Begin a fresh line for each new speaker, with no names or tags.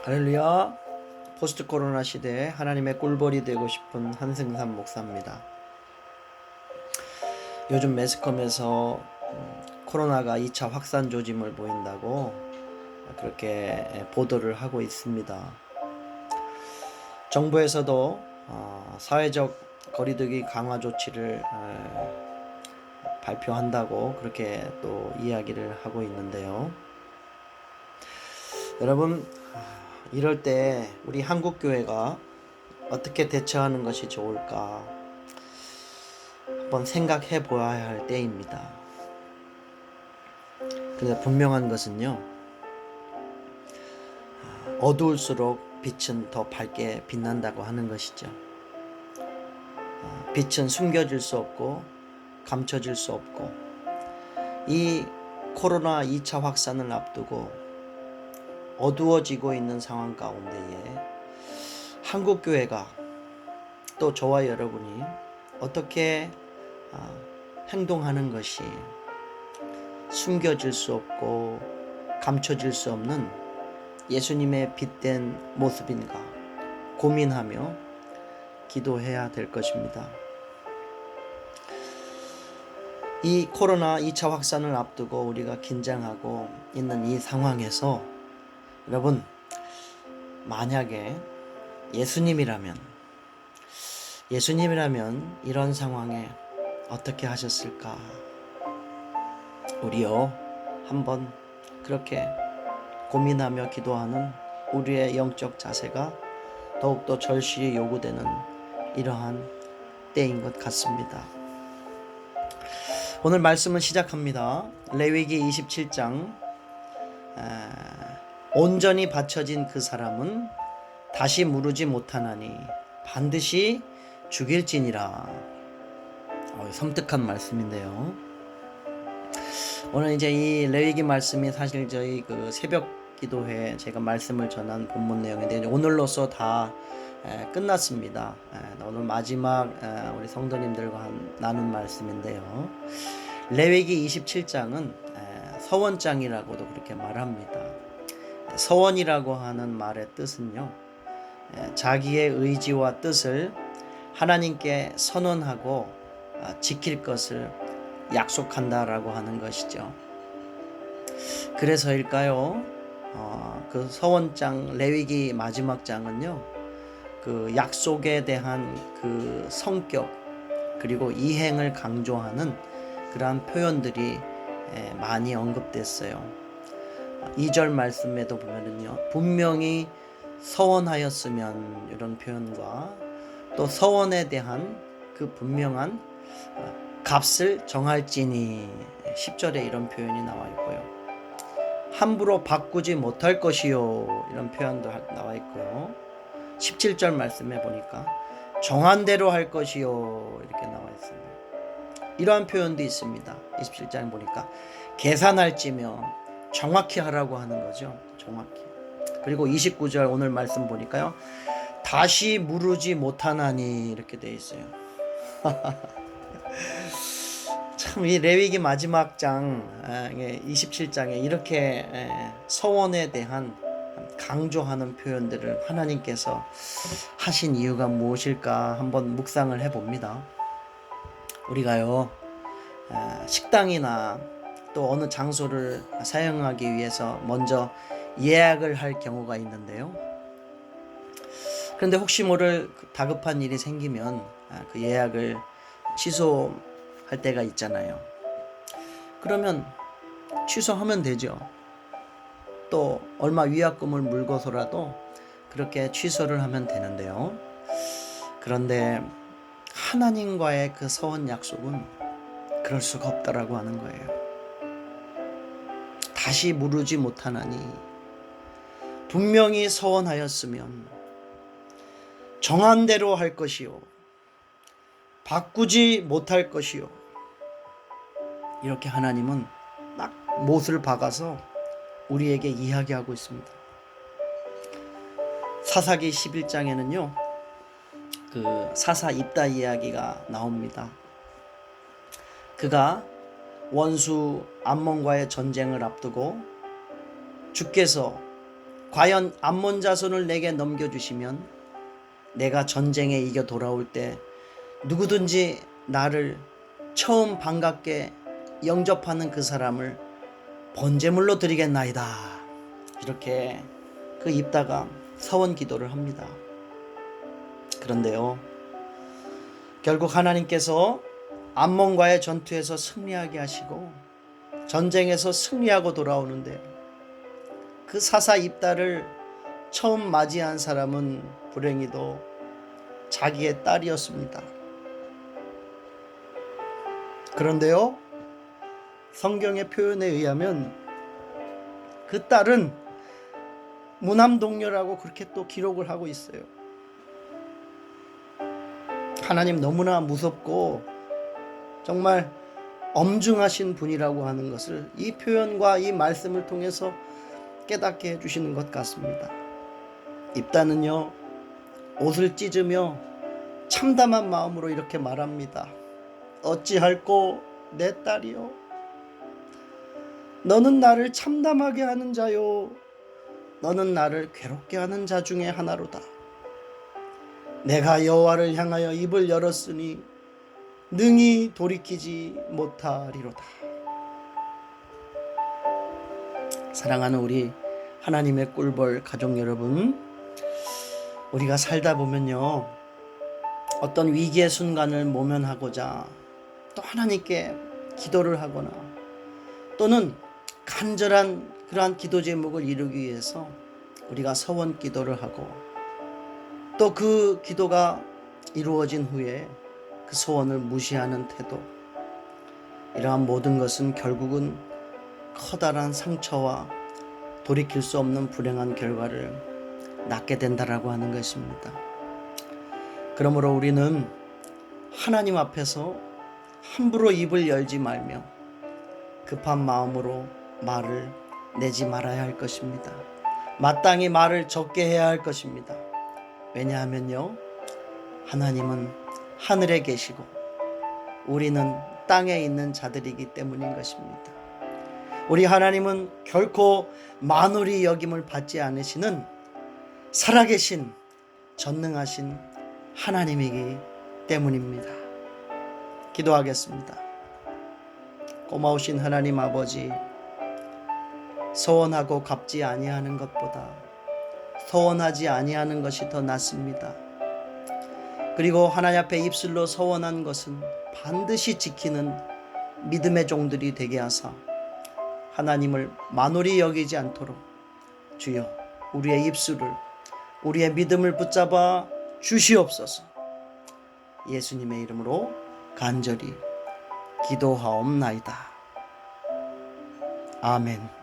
할렐루야. 포스트 코로나 시대에 하나님의 꿀벌이 되고 싶은 한승삼 목사입니다. 요즘 매스컴에서 코로나가 2차 확산 조짐을 보인다고 그렇게 보도를 하고 있습니다. 정부에서도 사회적 거리두기 강화 조치를 발표한다고 그렇게 또 이야기를 하고 있는데요. 여러분, 이럴 때 우리 한국교회가 어떻게 대처하는 것이 좋을까 한번 생각해 보아야 할 때입니다. 근데 분명한 것은요, 어두울수록 빛은 더 밝게 빛난다고 하는 것이죠. 빛은 숨겨질 수 없고 감춰질 수 없고, 이 코로나 2차 확산을 앞두고 어두워지고 있는 상황 가운데에 한국교회가 또 저와 여러분이 어떻게 행동하는 것이 숨겨질 수 없고 감춰질 수 없는 예수님의 빛된 모습인가 고민하며 기도해야 될 것입니다. 이 코로나 2차 확산을 앞두고 우리가 긴장하고 있는 이 상황에서 여러분, 만약에 예수님이라면 이런 상황에 어떻게 하셨을까? 우리요, 한번 그렇게 고민하며 기도하는 우리의 영적 자세가 더욱더 절실히 요구되는 이러한 때인 것 같습니다. 오늘 말씀을 시작합니다. 레위기 27장 온전히 바쳐진 그 사람은 다시 무르지 못하나니 반드시 죽일지니라. 섬뜩한 말씀인데요. 오늘 이제 이 레위기 말씀이 사실 저희 그 새벽 기도회에 제가 말씀을 전한 본문 내용인데 오늘로써 다 끝났습니다. 오늘 마지막 우리 성도님들과 나눈 말씀인데요. 레위기 27장은 서원장이라고도 그렇게 말합니다. 서원이라고 하는 말의 뜻은요, 자기의 의지와 뜻을 하나님께 선언하고 지킬 것을 약속한다라고 하는 것이죠. 그래서일까요? 그 서원장 레위기 마지막 장은요, 그 약속에 대한 그 성격 그리고 이행을 강조하는 그러한 표현들이 많이 언급됐어요. 2절 말씀에도 보면은요, 분명히 서원하였으면 이런 표현과 또 서원에 대한 그 분명한 값을 정할지니 10절에 이런 표현이 나와 있고요. 함부로 바꾸지 못할 것이요 이런 표현도 나와 있고요. 17절 말씀에 보니까 정한 대로 할 것이요 이렇게 나와 있습니다. 이러한 표현도 있습니다. 27장에 보니까 계산할지며 정확히 하라고 하는 거죠. 정확히. 그리고 29절 오늘 말씀 보니까요, 다시 무르지 못하나니 이렇게 되어 있어요. 참 이 레위기 마지막 장 27장에 이렇게 서원에 대한 강조하는 표현들을 하나님께서 하신 이유가 무엇일까 한번 묵상을 해봅니다. 우리가요, 식당이나 또 어느 장소를 사용하기 위해서 먼저 예약을 할 경우가 있는데요. 그런데 혹시 모를 다급한 일이 생기면 그 예약을 취소할 때가 있잖아요. 그러면 취소하면 되죠. 또 얼마 위약금을 물고서라도 그렇게 취소를 하면 되는데요. 그런데 하나님과의 그 서원 약속은 그럴 수가 없다라고 하는 거예요. 다시 무르지 못하나니 분명히 서원하였으면 정한 대로 할 것이요 바꾸지 못할 것이요. 이렇게 하나님은 딱 못을 박아서 우리에게 이야기하고 있습니다. 사사기 11장에는요 그 사사 입다 이야기가 나옵니다. 그가 원수 암몬과의 전쟁을 앞두고 주께서 과연 암몬 자손을 내게 넘겨주시면 내가 전쟁에 이겨 돌아올 때 누구든지 나를 처음 반갑게 영접하는 그 사람을 번제물로 드리겠나이다. 이렇게 그 입다가 서원 기도를 합니다. 그런데요, 결국 하나님께서 암몬과의 전투에서 승리하게 하시고 전쟁에서 승리하고 돌아오는데 그 사사 입다를 처음 맞이한 사람은 불행히도 자기의 딸이었습니다. 그런데요, 성경의 표현에 의하면 그 딸은 무남동녀라고 그렇게 또 기록을 하고 있어요. 하나님 너무나 무섭고 정말 엄중하신 분이라고 하는 것을 이 표현과 이 말씀을 통해서 깨닫게 해주시는 것 같습니다. 입다는요, 옷을 찢으며 참담한 마음으로 이렇게 말합니다. 어찌할꼬 내 딸이요, 너는 나를 참담하게 하는 자요, 너는 나를 괴롭게 하는 자 중에 하나로다. 내가 여호와를 향하여 입을 열었으니 능히 돌이키지 못하리로다. 사랑하는 우리 하나님의 꿀벌 가족 여러분, 우리가 살다 보면요, 어떤 위기의 순간을 모면하고자 또 하나님께 기도를 하거나 또는 간절한 그러한 기도 제목을 이루기 위해서 우리가 서원 기도를 하고 또 그 기도가 이루어진 후에 그 소원을 무시하는 태도, 이러한 모든 것은 결국은 커다란 상처와 돌이킬 수 없는 불행한 결과를 낳게 된다라고 하는 것입니다. 그러므로 우리는 하나님 앞에서 함부로 입을 열지 말며 급한 마음으로 말을 내지 말아야 할 것입니다. 마땅히 말을 적게 해야 할 것입니다. 왜냐하면요, 하나님은 하늘에 계시고 우리는 땅에 있는 자들이기 때문인 것입니다. 우리 하나님은 결코 만홀히 여김을 받지 않으시는 살아계신 전능하신 하나님이기 때문입니다. 기도하겠습니다. 고마우신 하나님 아버지, 소원하고 갚지 아니하는 것보다 소원하지 아니하는 것이 더 낫습니다. 그리고 하나님 앞에 입술로 소원한 것은 반드시 지키는 믿음의 종들이 되게 하사 하나님을 만홀히 여기지 않도록 주여 우리의 입술을, 우리의 믿음을 붙잡아 주시옵소서. 예수님의 이름으로 간절히 기도하옵나이다. 아멘.